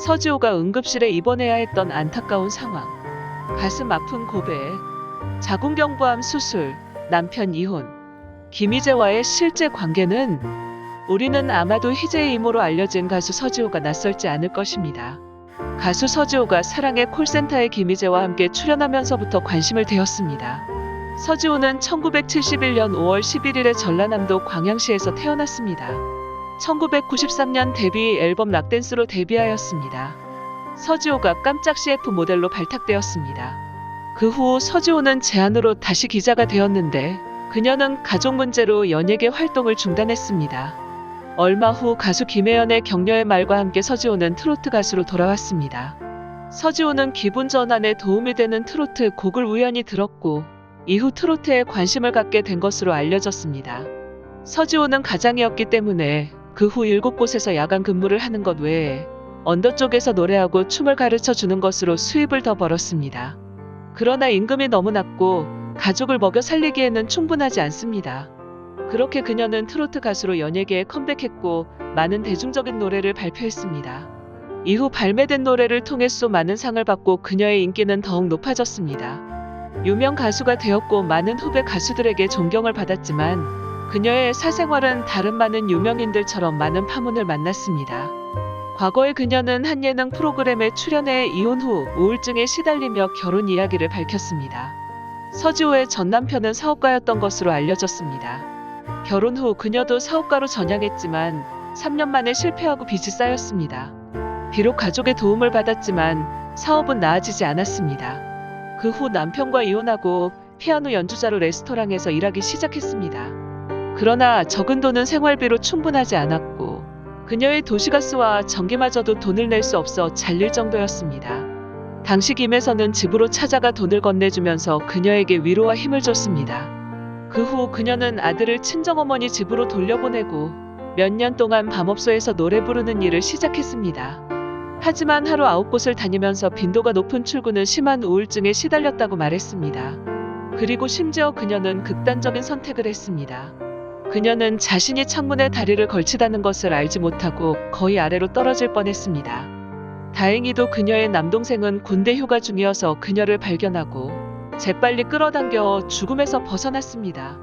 서지호가 응급실에 입원해야 했던 안타까운 상황, 가슴 아픈 고백, 자궁경부암 수술, 남편 이혼, 김희재와의 실제 관계는 우리는 아마도 희재의 이모로 알려진 가수 서지호가 낯설지 않을 것입니다. 가수 서지호가 사랑의 콜센터에 김희재와 함께 출연하면서부터 관심을 데웠습니다. 서지호는 1971년 5월 11일에 전라남도 광양시에서 태어났습니다. 1993년 데뷔 앨범 락댄스로 데뷔하였습니다. 서지호가 깜짝 CF 모델로 발탁되었습니다. 그 후 서지호는 제안으로 다시 기자가 되었는데 그녀는 가족 문제로 연예계 활동을 중단했습니다. 얼마 후 가수 김혜연의 격려의 말과 함께 서지호는 트로트 가수로 돌아왔습니다. 서지호는 기분 전환에 도움이 되는 트로트 곡을 우연히 들었고 이후 트로트에 관심을 갖게 된 것으로 알려졌습니다. 서지호는 가장이었기 때문에 그 후 7곳에서 야간 근무를 하는 것 외에 언더 쪽에서 노래하고 춤을 가르쳐 주는 것으로 수입을 더 벌었습니다. 그러나 임금이 너무 낮고 가족을 먹여 살리기에는 충분하지 않습니다. 그렇게 그녀는 트로트 가수로 연예계에 컴백했고 많은 대중적인 노래를 발표했습니다. 이후 발매된 노래를 통해 수 많은 상을 받고 그녀의 인기는 더욱 높아졌습니다. 유명 가수가 되었고 많은 후배 가수들에게 존경을 받았지만 그녀의 사생활은 다른 많은 유명인들처럼 많은 파문을 만났습니다. 과거에 그녀는 한 예능 프로그램에 출연해 이혼 후 우울증에 시달리며 결혼 이야기를 밝혔습니다. 서지호의 전 남편은 사업가였던 것으로 알려졌습니다. 결혼 후 그녀도 사업가로 전향했지만 3년 만에 실패하고 빚이 쌓였습니다. 비록 가족의 도움을 받았지만 사업은 나아지지 않았습니다. 그 후 남편과 이혼하고 피아노 연주자로 레스토랑에서 일하기 시작했습니다. 그러나 적은 돈은 생활비로 충분하지 않았고 그녀의 도시가스와 전기마저도 돈을 낼 수 없어 잘릴 정도였습니다. 당시 김혜선은 집으로 찾아가 돈을 건네주면서 그녀에게 위로와 힘을 줬습니다. 그 후 그녀는 아들을 친정어머니 집으로 돌려보내고 몇 년 동안 밤업소에서 노래 부르는 일을 시작했습니다. 하지만 하루 9곳을 다니면서 빈도가 높은 출근은 심한 우울증에 시달렸다고 말했습니다. 그리고 심지어 그녀는 극단적인 선택을 했습니다. 그녀는 자신이 창문에 다리를 걸치다는 것을 알지 못하고 거의 아래로 떨어질 뻔했습니다. 다행히도 그녀의 남동생은 군대 휴가 중이어서 그녀를 발견하고 재빨리 끌어당겨 죽음에서 벗어났습니다.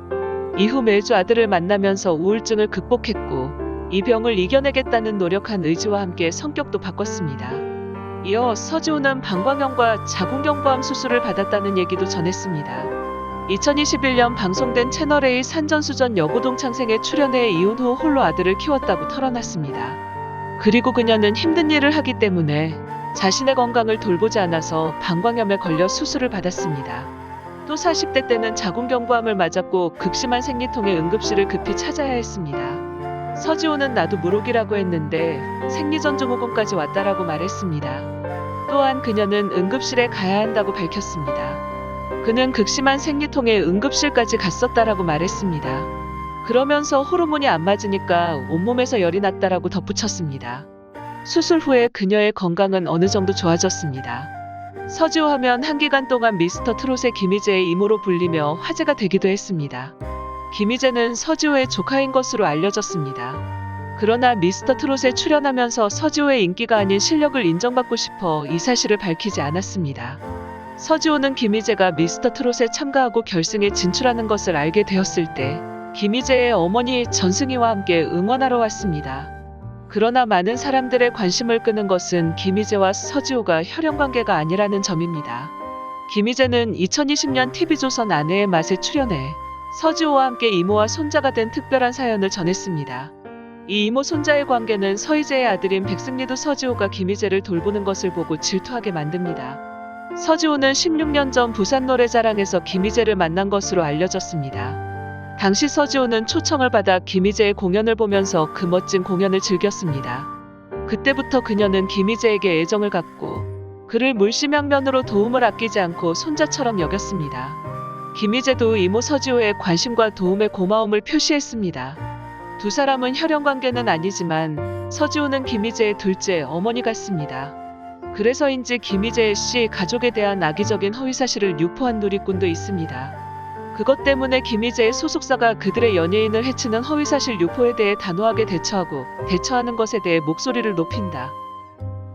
이후 매주 아들을 만나면서 우울증을 극복했고 이 병을 이겨내겠다는 노력한 의지와 함께 성격도 바꿨습니다. 이어 서지호는 방광염과 자궁경부암 수술을 받았다는 얘기도 전했습니다. 2021년 방송된 채널A 산전수전 여고동창생에 출연해 이혼 후 홀로 아들을 키웠다고 털어놨습니다. 그리고 그녀는 힘든 일을 하기 때문에 자신의 건강을 돌보지 않아서 방광염에 걸려 수술을 받았습니다. 또 40대 때는 자궁경부암을 맞았고 극심한 생리통에 응급실을 급히 찾아야 했습니다. 서지호는 나도 무록이라고 했는데 생리전증후군까지 왔다라고 말했습니다. 또한 그녀는 응급실에 가야 한다고 밝혔습니다. 그는 극심한 생리통에 응급실까지 갔었다라고 말했습니다. 그러면서 호르몬이 안 맞으니까 온몸에서 열이 났다라고 덧붙였습니다. 수술 후에 그녀의 건강은 어느 정도 좋아졌습니다. 서지호 하면 한 기간 동안 미스터 트롯의 김희재의 이모로 불리며 화제가 되기도 했습니다. 김희재는 서지호의 조카인 것으로 알려졌습니다. 그러나 미스터 트롯에 출연하면서 서지호의 인기가 아닌 실력을 인정받고 싶어 이 사실을 밝히지 않았습니다. 서지호는 김희재가 미스터 트롯에 참가하고 결승에 진출하는 것을 알게 되었을 때 김희재의 어머니 전승희와 함께 응원하러 왔습니다. 그러나 많은 사람들의 관심을 끄는 것은 김희재와 서지호가 혈연관계가 아니라는 점입니다. 김희재는 2020년 TV조선 아내의 맛에 출연해 서지호와 함께 이모와 손자가 된 특별한 사연을 전했습니다. 이 이모 손자의 관계는 서희재의 아들인 백승리도 서지호가 김희재를 돌보는 것을 보고 질투하게 만듭니다. 서지호는 16년 전 부산 노래자랑에서 김희재를 만난 것으로 알려졌습니다. 당시 서지호는 초청을 받아 김희재의 공연을 보면서 그 멋진 공연을 즐겼습니다. 그때부터 그녀는 김희재에게 애정을 갖고 그를 물심양면으로 도움을 아끼지 않고 손자처럼 여겼습니다. 김희재도 이모 서지호의 관심과 도움에 고마움을 표시했습니다. 두 사람은 혈연관계는 아니지만 서지호는 김희재의 둘째 어머니 같습니다. 그래서인지 김희재 씨 가족에 대한 악의적인 허위사실을 유포한 누리꾼도 있습니다. 그것 때문에 김희재의 소속사가 그들의 연예인을 해치는 허위사실 유포에 대해 단호하게 대처하고 대처하는 것에 대해 목소리를 높인다.